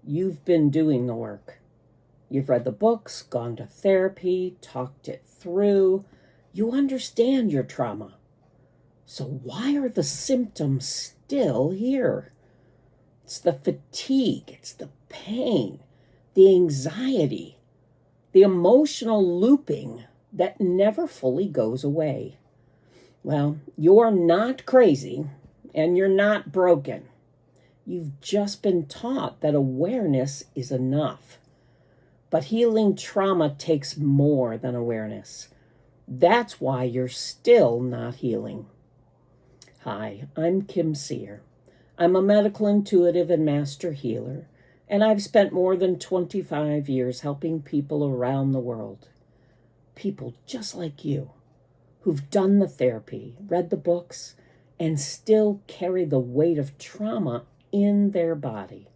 you've been doing the work. You've read the books, gone to therapy, talked it through. You understand your trauma. So why are the symptoms still here? It's the fatigue, it's the pain, the anxiety, the emotional looping that never fully goes away. Well, you're not crazy and you're not broken. You've just been taught that awareness is enough. But healing trauma takes more than awareness. That's why you're still not healing. Hi, I'm Kim Seer. I'm a medical intuitive and master healer, and I've spent more than 25 years helping people around the world. People just like you, who've done the therapy, read the books, and still carry the weight of trauma in their body.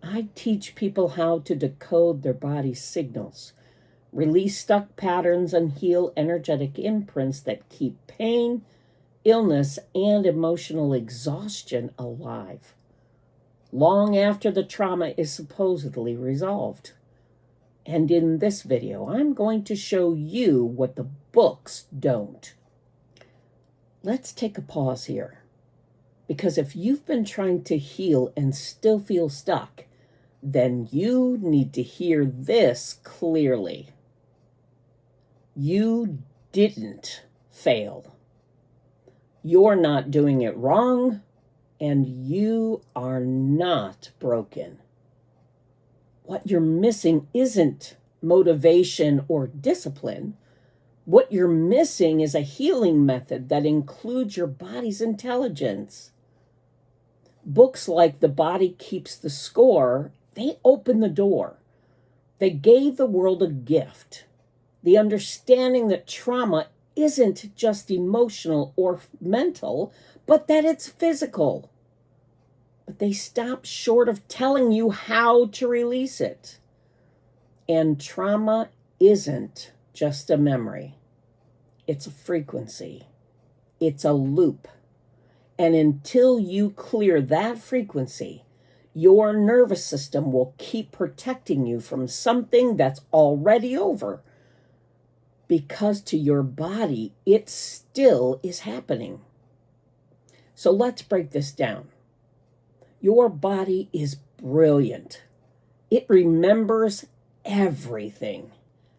I teach people how to decode their body's signals, release stuck patterns, and heal energetic imprints that keep pain, illness, and emotional exhaustion alive, long after the trauma is supposedly resolved. And in this video, I'm going to show you what the books don't. Let's take a pause here, because if you've been trying to heal and still feel stuck, then you need to hear this clearly. You didn't fail. You're not doing it wrong, and you are not broken. What you're missing isn't motivation or discipline. What you're missing is a healing method that includes your body's intelligence. Books like The Body Keeps the Score, they open the door. They gave the world a gift, the understanding that trauma isn't just emotional or mental, but that it's physical. But they stop short of telling you how to release it. And trauma isn't just a memory. It's a frequency. It's a loop. And until you clear that frequency, your nervous system will keep protecting you from something that's already over. Because to your body, it still is happening. So let's break this down. Your body is brilliant. It remembers everything,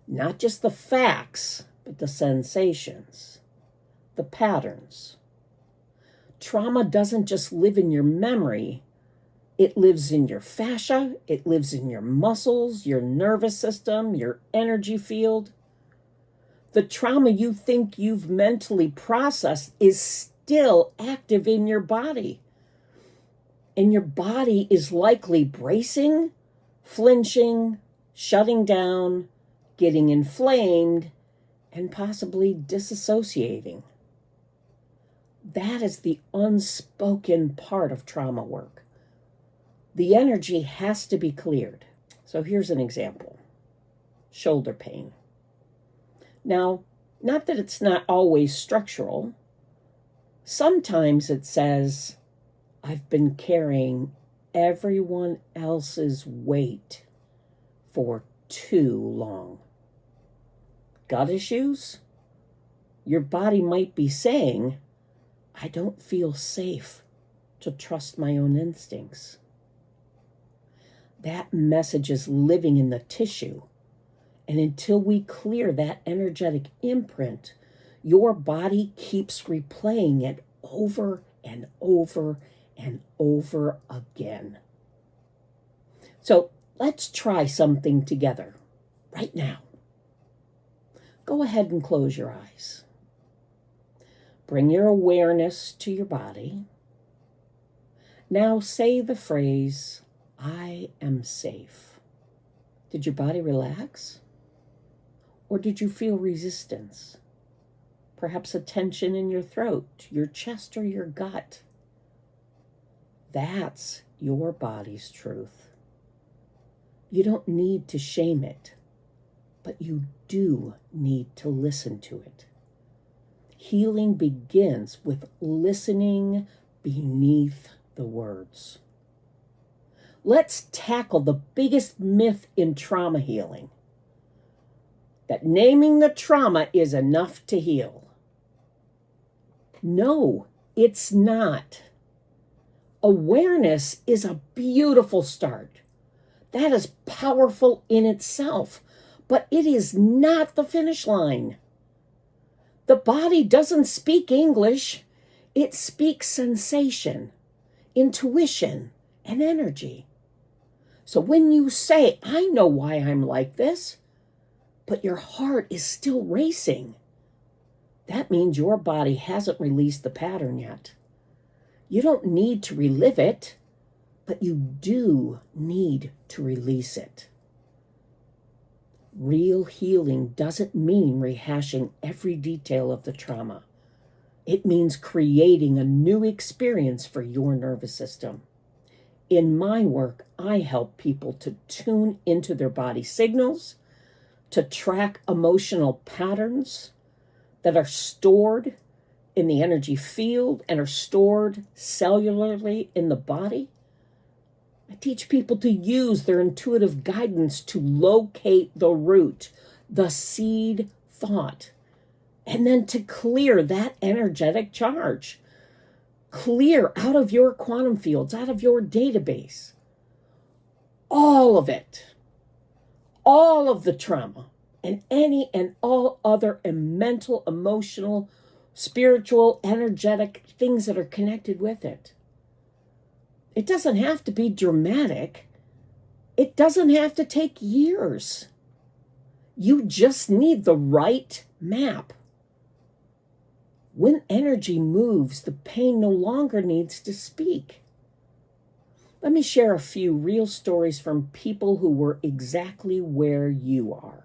not just the facts, but the sensations, the patterns. Trauma doesn't just live in your memory. It lives in your fascia. It lives in your muscles, your nervous system, your energy field. The trauma you think you've mentally processed is still active in your body. And your body is likely bracing, flinching, shutting down, getting inflamed, and possibly disassociating. That is the unspoken part of trauma work. The energy has to be cleared. So here's an example. Shoulder pain. Now, not that it's not always structural. Sometimes it says, I've been carrying everyone else's weight for too long. Gut issues? Your body might be saying, I don't feel safe to trust my own instincts. That message is living in the tissue. And until we clear that energetic imprint, your body keeps replaying it over and over and over again. So let's try something together right now. Go ahead and close your eyes. Bring your awareness to your body. Now say the phrase, I am safe. Did your body relax? Or did you feel resistance? Perhaps a tension in your throat, your chest, or your gut. That's your body's truth. You don't need to shame it, but you do need to listen to it. Healing begins with listening beneath the words. Let's tackle the biggest myth in trauma healing, that naming the trauma is enough to heal. No, it's not. Awareness is a beautiful start. That is powerful in itself, but it is not the finish line. The body doesn't speak English. It speaks sensation, intuition, and energy. So when you say, I know why I'm like this, but your heart is still racing, that means your body hasn't released the pattern yet. You don't need to relive it, but you do need to release it. Real healing doesn't mean rehashing every detail of the trauma. It means creating a new experience for your nervous system. In my work, I help people to tune into their body signals, to track emotional patterns that are stored in the energy field and are stored cellularly in the body. I teach people to use their intuitive guidance to locate the root, the seed thought, and then to clear that energetic charge. Clear out of your quantum fields, out of your database. All of it. All of the trauma and any and all other mental, emotional, spiritual, energetic things that are connected with it. It doesn't have to be dramatic. It doesn't have to take years. You just need the right map. When energy moves, the pain no longer needs to speak. Let me share a few real stories from people who were exactly where you are.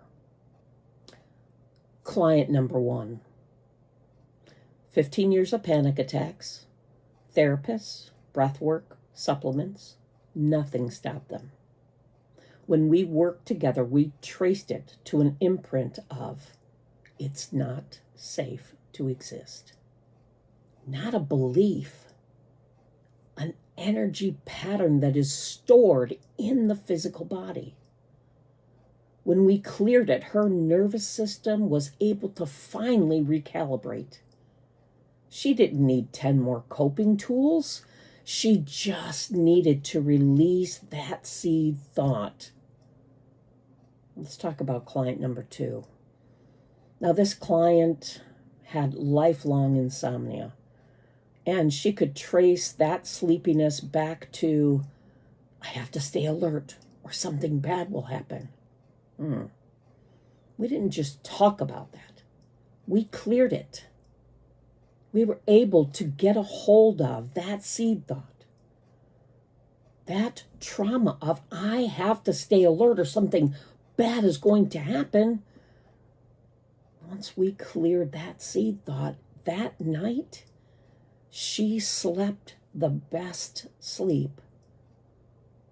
Client number 1. 15 years of panic attacks, therapists, breath work, supplements, nothing stopped them. When we worked together, we traced it to an imprint of, it's not safe to exist. Not a belief, an energy pattern that is stored in the physical body. When we cleared it, her nervous system was able to finally recalibrate. She didn't need 10 more coping tools. She just needed to release that seed thought. Let's talk about client number 2. Now, this client had lifelong insomnia, and she could trace that sleepiness back to, I have to stay alert or something bad will happen. We didn't just talk about that. We cleared it. We were able to get a hold of that seed thought. That trauma of, I have to stay alert or something bad is going to happen. Once we cleared that seed thought, that night, she slept the best sleep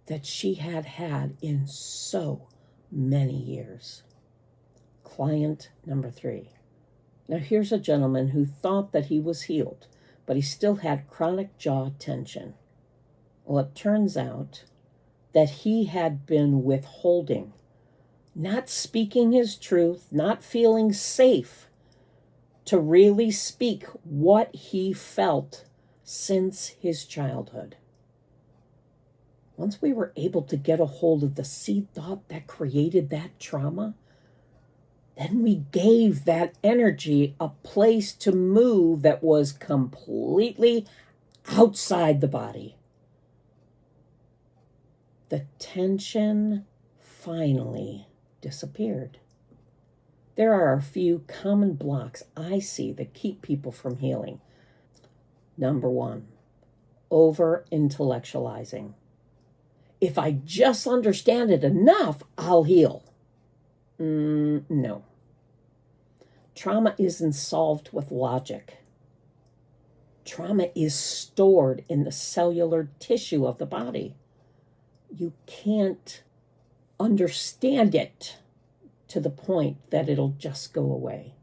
that she had had in so many years. Client number 3. Now here's a gentleman who thought that he was healed, but he still had chronic jaw tension. Well, it turns out that he had been withholding, not speaking his truth, not feeling safe to really speak what he felt since his childhood. Once we were able to get a hold of the seed thought that created that trauma, then we gave that energy a place to move that was completely outside the body. The tension finally disappeared. There are a few common blocks I see that keep people from healing. Number 1, over-intellectualizing. If I just understand it enough, I'll heal. No. Trauma isn't solved with logic. Trauma is stored in the cellular tissue of the body. You can't understand it to the point that it'll just go away.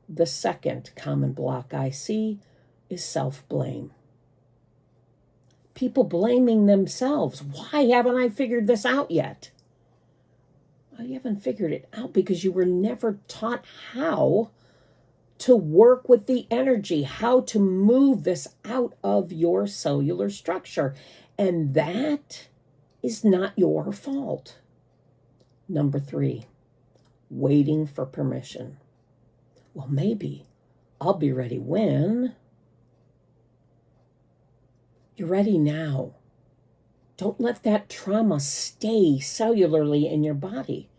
The second common block I see is self-blame. People blaming themselves. Why haven't I figured this out yet? Well, you haven't figured it out because you were never taught how to work with the energy, how to move this out of your cellular structure. And that is not your fault. Number 3, waiting for permission. Well, maybe I'll be ready when. You're ready now. Don't let that trauma stay cellularly in your body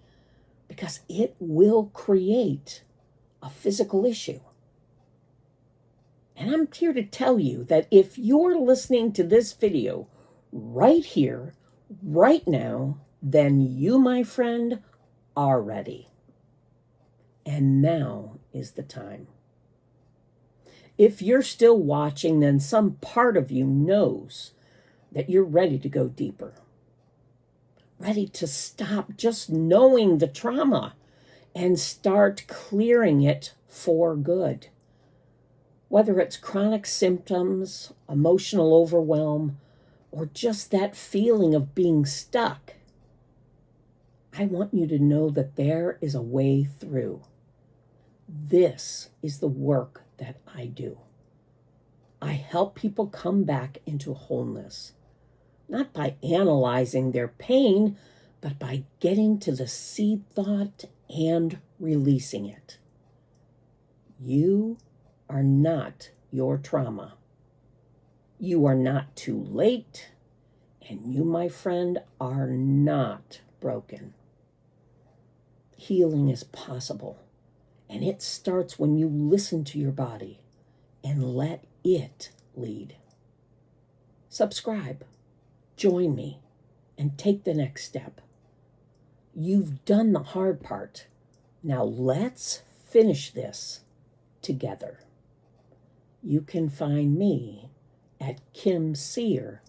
because it will create a physical issue. And I'm here to tell you that if you're listening to this video right here, right now, then you, my friend, are ready. And now is the time. If you're still watching, then some part of you knows that you're ready to go deeper. Ready to stop just knowing the trauma and start clearing it for good. Whether it's chronic symptoms, emotional overwhelm, or just that feeling of being stuck, I want you to know that there is a way through. This is the work that I do. I help people come back into wholeness, not by analyzing their pain, but by getting to the seed thought and releasing it. You are not your trauma. You are not too late, and you, my friend, are not broken. Healing is possible, and it starts when you listen to your body and let it lead. Subscribe, join me, and take the next step. You've done the hard part. Now let's finish this together. You can find me at kimseer.com.